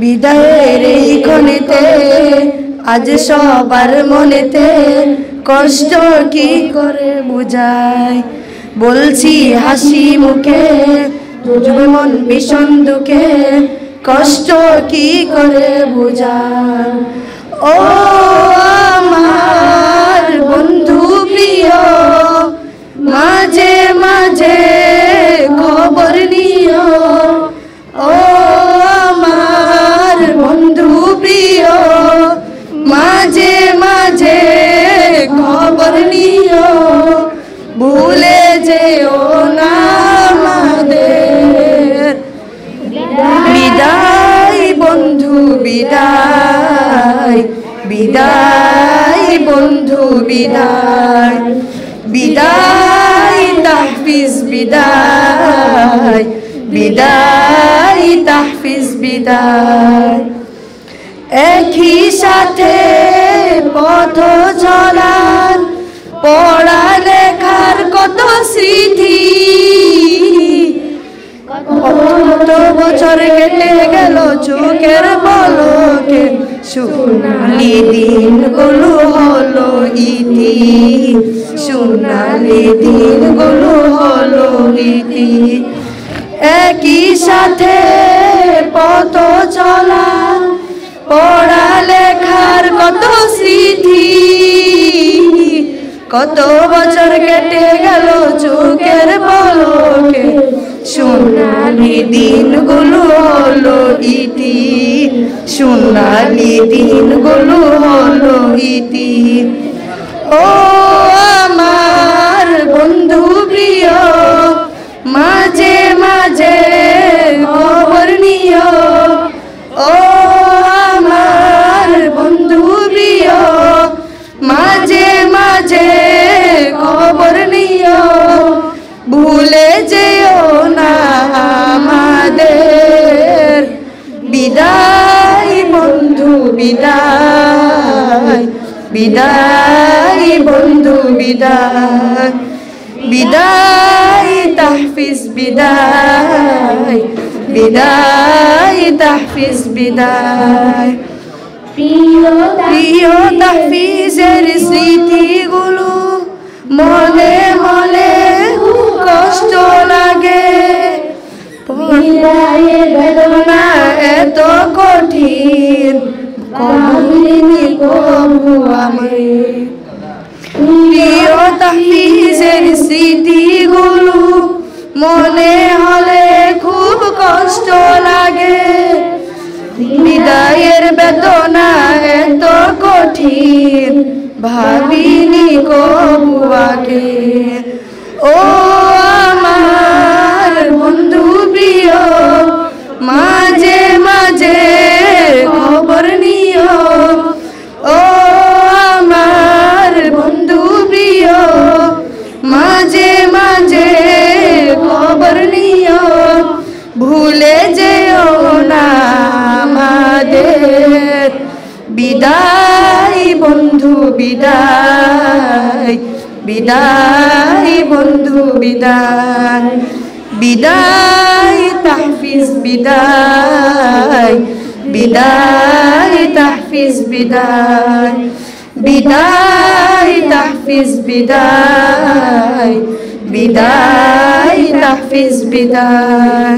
বিদায়ের এই ক্ষণেতে আজ সবার মনেতে কষ্ট কি করে বুঝাই বলছি হাসি মুখে ডুবে মন ভীষণ দুঃখে কষ্ট কি করে বুঝাই ও আমার বন্ধু প্রিয় মাঝে মাঝে খবর নিও ও আমার বন্ধু প্রিয় মাঝে মাঝে খবর নিও ভুলে যেও না আমাদের বিদায় বন্ধু বিদায় বিদায় বন্ধু বিদায় বিদায় তাহফিজ বিদায় বিদায় তাহফিজ বিদায় একই সাথে পথ চলার পড়ালেখার কত স্মৃতি কত বছর কেটে গেল চোখের পলকে সোনালি দিনগুলো হলো ইতি সোনালি দিনগুলো হলো ইতি একই সাথে পথ চলা পড়ালেখার কত স্মৃতি কত বছর কেটে গেল চোখের পলকে সোনালি দিনগুলো হলো ইতি সোনালি দিনগুলো হলো ইতি ও আমার বন্ধু প্রিয় মাঝে মাঝে খবর নিও ও আমার বন্ধু প্রিয় মাঝে মাঝে খবর নিও ভুলে যেও না আমাদের বিদায় বন্ধু বিদায় বিদায় বন্ধু বিদায় বিদায় তাহফিজ বিদায় বিদায় তাহফিজ বিদায় প্রিয় তাহফিজের স্মৃতিগুলো মনে মনে কষ্ট লাগে বিদায়ের বেদনা এত কঠিন কঠিনি কবু আমি প্রিয় তাহফিজের স্মৃতিগুলো মনে হলে খুব কষ্ট লাগে বিদায়ের বেদনা এত কঠিন ভাবিনি কবু আগে ও আমার বন্ধু প্রিয় মাঝে মাঝে খবর নিও ও আমার বন্ধু প্রিয় মাঝে মাঝে খবর নিও ভুলে যেও না আমাদের বিদায় বন্ধু বিদায় বিদায় বন্ধু বিদায় বিদায় তাহফিজ বিদায় বিদায় তাহফিজ বিদায় বিদায় তাহফিজ বিদায় বিদায় তাহফিজ বিদায়।